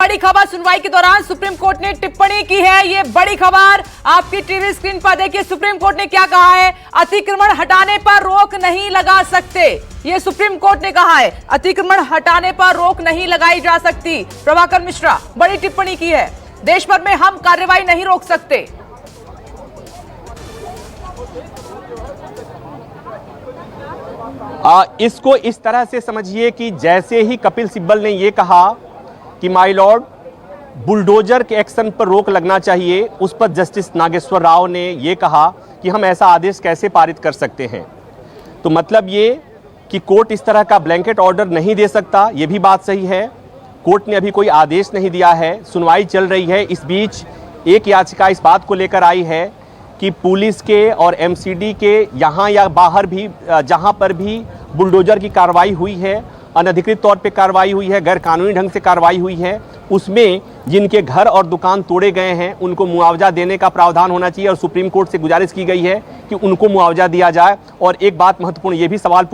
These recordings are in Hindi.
बड़ी खबर सुनवाई के दौरान सुप्रीम कोर्ट ने टिप्पणी की है। ये बड़ी खबर आपकी टीवी स्क्रीन पर देखिए। सुप्रीम कोर्ट ने क्या कहा है? अतिक्रमण हटाने पर रोक नहीं लगा सकते। ये सुप्रीम कोर्ट ने कहा है, अतिक्रमण हटाने पर रोक नहीं लगाई जा सकती। प्रभाकर मिश्रा बड़ी टिप्पणी की है। देश भर में हम कार्रवाई नहीं रोक सकते। इसको इस तरह से समझिए कि जैसे ही कपिल सिब्बल ने ये कहा कि माय लॉर्ड बुलडोजर के एक्शन पर रोक लगना चाहिए, उस पर जस्टिस नागेश्वर राव ने ये कहा कि हम ऐसा आदेश कैसे पारित कर सकते हैं। तो मतलब ये कि कोर्ट इस तरह का ब्लैंकेट ऑर्डर नहीं दे सकता, ये भी बात सही है। कोर्ट ने अभी कोई आदेश नहीं दिया है, सुनवाई चल रही है। इस बीच एक याचिका इस बात को लेकर आई है कि पुलिस के और एमसीडी के यहाँ या बाहर भी जहाँ पर भी बुलडोजर की कार्रवाई हुई है, अनधिकृत तौर पे कार्रवाई हुई है, गैर कानूनी ढंग से कार्रवाई हुई है, उसमें जिनके घर और दुकान तोड़े गए हैं उनको मुआवजा देने का प्रावधान होना चाहिए और सुप्रीम कोर्ट से गुजारिश की गई है कि उनको मुआवजा दिया जाए। और एक बात महत्वपूर्ण ये भी सवाल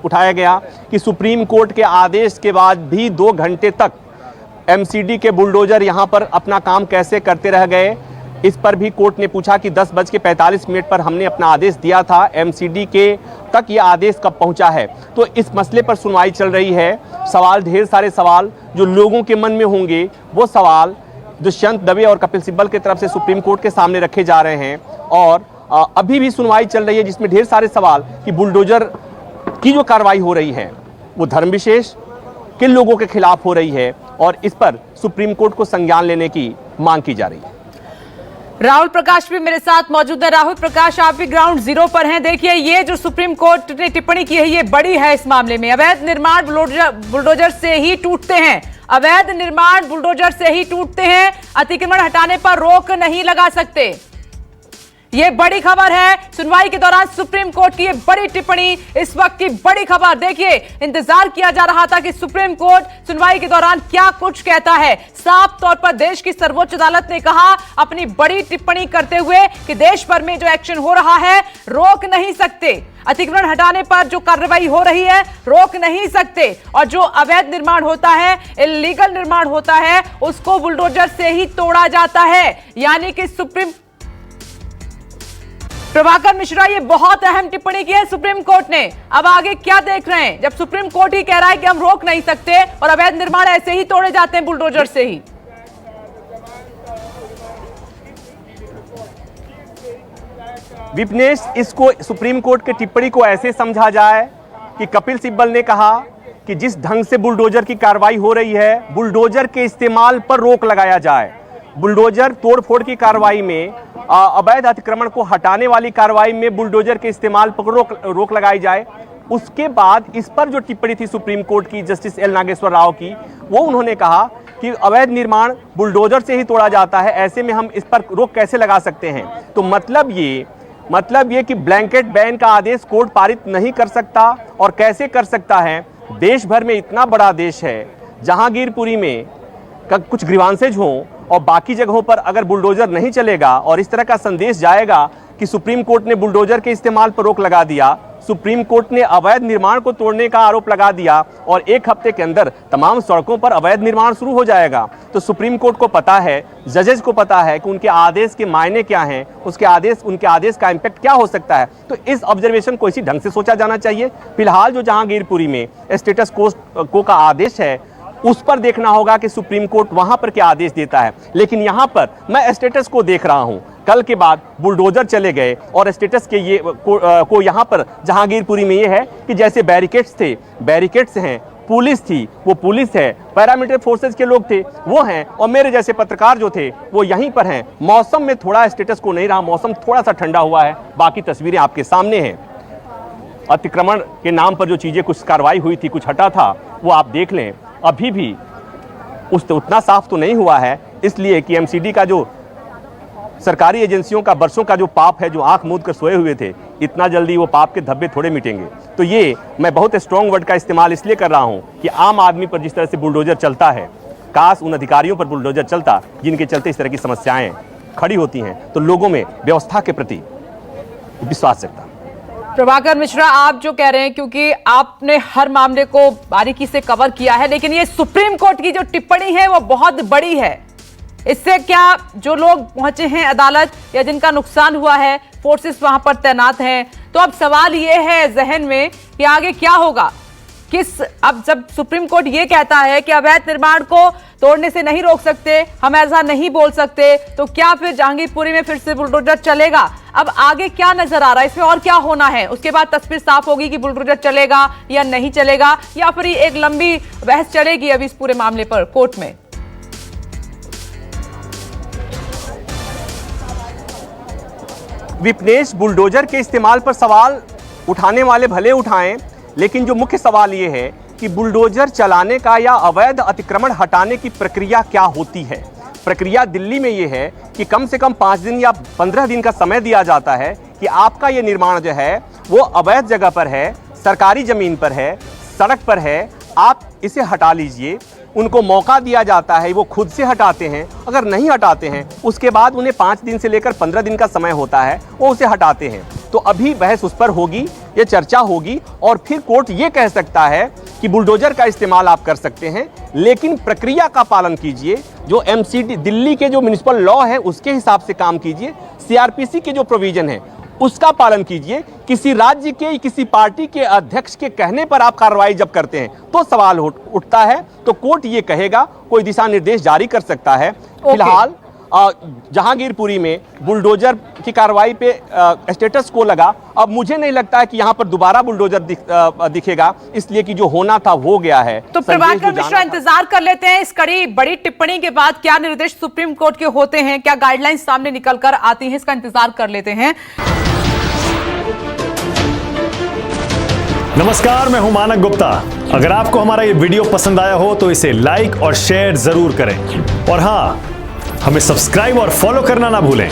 उठाया गया कि सुप्रीम कोर्ट के आदेश के बाद भी 2 घंटे तक एमसीडी के बुलडोजर यहाँ पर अपना काम कैसे करते रह गए। इस पर भी कोर्ट ने पूछा कि 10:45 पर हमने अपना आदेश दिया था, एमसीडी के तक ये आदेश कब पहुंचा है। तो इस मसले पर सुनवाई चल रही है। सवाल, ढेर सारे सवाल जो लोगों के मन में होंगे, वो सवाल दुष्यंत दवे और कपिल सिब्बल की तरफ से सुप्रीम कोर्ट के सामने रखे जा रहे हैं। और अभी भी सुनवाई चल रही है जिसमें ढेर सारे सवाल कि बुलडोजर की जो कार्रवाई हो रही है वो धर्म विशेष किन लोगों के खिलाफ हो रही है, और इस पर सुप्रीम कोर्ट को संज्ञान लेने की मांग की जा रही है। राहुल प्रकाश भी मेरे साथ मौजूद है। राहुल प्रकाश, आप भी ग्राउंड जीरो पर हैं। देखिए, ये जो सुप्रीम कोर्ट ने टिप्पणी की है ये बड़ी है इस मामले में। अवैध निर्माण बुलडोजर से ही टूटते हैं, अवैध निर्माण बुलडोजर से ही टूटते हैं। अतिक्रमण हटाने पर रोक नहीं लगा सकते। ये बड़ी खबर है। सुनवाई के दौरान सुप्रीम कोर्ट की ये बड़ी टिप्पणी, इस वक्त की बड़ी खबर। देखिए, इंतजार किया जा रहा था कि सुप्रीम कोर्ट सुनवाई के दौरान क्या कुछ कहता है। साफ तौर पर देश की सर्वोच्च अदालत ने कहा अपनी बड़ी टिप्पणी करते हुए कि देश भर में जो एक्शन हो रहा है रोक नहीं सकते। अतिक्रमण हटाने पर जो कार्रवाई हो रही है रोक नहीं सकते, और जो अवैध निर्माण होता है, इल्लीगल निर्माण होता है, उसको बुलडोजर से ही तोड़ा जाता है। यानी कि सुप्रीम प्रभाकर मिश्रा, ये बहुत अहम टिप्पणी की है सुप्रीम कोर्ट ने। अब आगे क्या देख रहे हैं जब सुप्रीम कोर्ट ही कह रहा है कि हम रोक नहीं सकते और अवैध निर्माण ऐसे ही तोड़े जाते हैं बुलडोजर से ही। विपनेश, इसको सुप्रीम कोर्ट की टिप्पणी को ऐसे समझा जाए कि कपिल सिब्बल ने कहा कि जिस ढंग से बुलडोजर की कार्रवाई हो रही है, बुलडोजर के इस्तेमाल पर रोक लगाया जाए। बुलडोजर तोड़फोड़ की कार्रवाई में, अवैध अतिक्रमण को हटाने वाली कार्रवाई में बुलडोजर के इस्तेमाल पर रोक लगाई जाए। उसके बाद इस पर जो टिप्पणी थी सुप्रीम कोर्ट की जस्टिस एल नागेश्वर राव की, वो उन्होंने कहा कि अवैध निर्माण बुलडोजर से ही तोड़ा जाता है, ऐसे में हम इस पर रोक कैसे लगा सकते हैं। तो मतलब ये कि ब्लैंकेट बैन का आदेश कोर्ट पारित नहीं कर सकता, और कैसे कर सकता है। देश भर में इतना बड़ा देश है, जहांगीरपुरी में कुछ ग्रीवांसेज हों और बाकी जगहों पर अगर बुलडोजर नहीं चलेगा और इस तरह का संदेश जाएगा कि सुप्रीम कोर्ट ने बुलडोजर के इस्तेमाल पर रोक लगा दिया, सुप्रीम कोर्ट ने अवैध निर्माण को तोड़ने का आरोप लगा दिया और 1 हफ्ते के अंदर तमाम सड़कों पर अवैध निर्माण शुरू हो जाएगा। तो सुप्रीम कोर्ट को पता है, जजेस को पता है कि उनके आदेश के मायने क्या हैं, उनके आदेश का इम्पैक्ट क्या हो सकता है। तो इस ऑब्जर्वेशन को इसी ढंग से सोचा जाना चाहिए। फिलहाल जो जहांगीरपुरी में स्टेटस को का आदेश है, उस पर देखना होगा कि सुप्रीम कोर्ट वहां पर क्या आदेश देता है। लेकिन यहां पर मैं स्टेटस को देख रहा हूं। कल के बाद बुलडोजर चले गए और स्टेटस के ये को यहां पर जहांगीरपुरी में ये है कि जैसे बैरिकेड्स हैं, पुलिस थी वो पुलिस है, पैरामिलिट्री फोर्सेज के लोग थे वो हैं, और मेरे जैसे पत्रकार जो थे वो यहीं पर हैं। मौसम में थोड़ा स्टेटस को नहीं रहा, मौसम थोड़ा सा ठंडा हुआ है। बाकी तस्वीरें आपके सामने हैं। अतिक्रमण के नाम पर जो चीजें, कुछ कार्रवाई हुई थी, कुछ हटा था, वो आप देख लें। अभी भी उतना साफ तो नहीं हुआ है, इसलिए कि एमसीडी का जो सरकारी एजेंसियों का बरसों का जो पाप है, जो आंख मूंद कर सोए हुए थे, इतना जल्दी वो पाप के धब्बे थोड़े मिटेंगे। तो ये मैं बहुत स्ट्रॉन्ग वर्ड का इस्तेमाल इसलिए कर रहा हूं कि आम आदमी पर जिस तरह से बुलडोजर चलता है, काश उन अधिकारियों पर बुलडोजर चलता जिनके चलते इस तरह की समस्याएं खड़ी होती हैं, तो लोगों में व्यवस्था के प्रति विश्वास जगता। प्रभाकर मिश्रा, आप जो कह रहे हैं, क्योंकि आपने हर मामले को बारीकी से कवर किया है, लेकिन ये सुप्रीम कोर्ट की जो टिप्पणी है वो बहुत बड़ी है। इससे क्या जो लोग पहुंचे हैं अदालत या जिनका नुकसान हुआ है, फोर्सेस वहां पर तैनात हैं, तो अब सवाल ये है जहन में कि आगे क्या होगा। अब जब सुप्रीम कोर्ट ये कहता है कि अवैध निर्माण को तोड़ने से नहीं रोक सकते, हम ऐसा नहीं बोल सकते, तो क्या फिर जहांगीरपुरी में फिर से बुलडोजर चलेगा? अब आगे क्या नजर आ रहा है, इसमें और क्या होना है? उसके बाद तस्वीर साफ होगी कि बुलडोजर चलेगा या नहीं चलेगा, या फिर एक लंबी बहस चलेगी अभी इस पूरे मामले पर कोर्ट में। विपनेश, बुलडोजर के इस्तेमाल पर सवाल उठाने वाले भले उठाएं, लेकिन जो मुख्य सवाल ये है कि बुलडोजर चलाने का या अवैध अतिक्रमण हटाने की प्रक्रिया क्या होती है। प्रक्रिया दिल्ली में ये है कि कम से कम 5 दिन या 15 दिन का समय दिया जाता है कि आपका ये निर्माण जो है वो अवैध जगह पर है, सरकारी ज़मीन पर है, सड़क पर है, आप इसे हटा लीजिए। उनको मौका दिया जाता है, वो खुद से हटाते हैं। अगर नहीं हटाते हैं, उसके बाद उन्हें 5 दिन से लेकर 15 दिन का समय होता है, वो उसे हटाते हैं। तो अभी बहस उस पर होगी, ये चर्चा होगी, और फिर कोर्ट ये कह सकता है कि बुलडोजर का इस्तेमाल आप कर सकते हैं, लेकिन प्रक्रिया का पालन कीजिए। जो एमसीडी दिल्ली के जो म्युनिसिपल लॉ है उसके हिसाब से काम कीजिए, सीआरपीसी के जो प्रोविजन है उसका पालन कीजिए। किसी राज्य के, किसी पार्टी के अध्यक्ष के कहने पर आप कार्रवाई जब करते हैं तो सवाल उठता है, तो कोर्ट ये कहेगा, कोई दिशा निर्देश जारी कर सकता है। फिलहाल जहांगीरपुरी में बुलडोजर की कार्रवाई पे स्टेटस को लगा। अब मुझे नहीं लगता है कि यहाँ पर दोबारा बुलडोजर दिखेगा, इसलिए कि जो होना था वो गया है। तो प्रभाकर मिश्रा, इंतजार कर लेते हैं इस कड़ी बड़ी टिप्पणी के बाद क्या निर्देश सुप्रीम कोर्ट के होते हैं, क्या गाइडलाइंस सामने निकल कर आती हैं, इसका इंतजार कर लेते हैं। नमस्कार, मैं हूं मानक गुप्ता। अगर आपको हमारा ये वीडियो पसंद आया हो तो इसे लाइक और शेयर जरूर करें, और हाँ, हमें सब्सक्राइब और फॉलो करना ना भूलें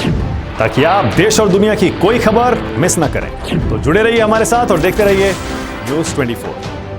ताकि आप देश और दुनिया की कोई खबर मिस ना करें। तो जुड़े रहिए हमारे साथ और देखते रहिए न्यूज़ 24।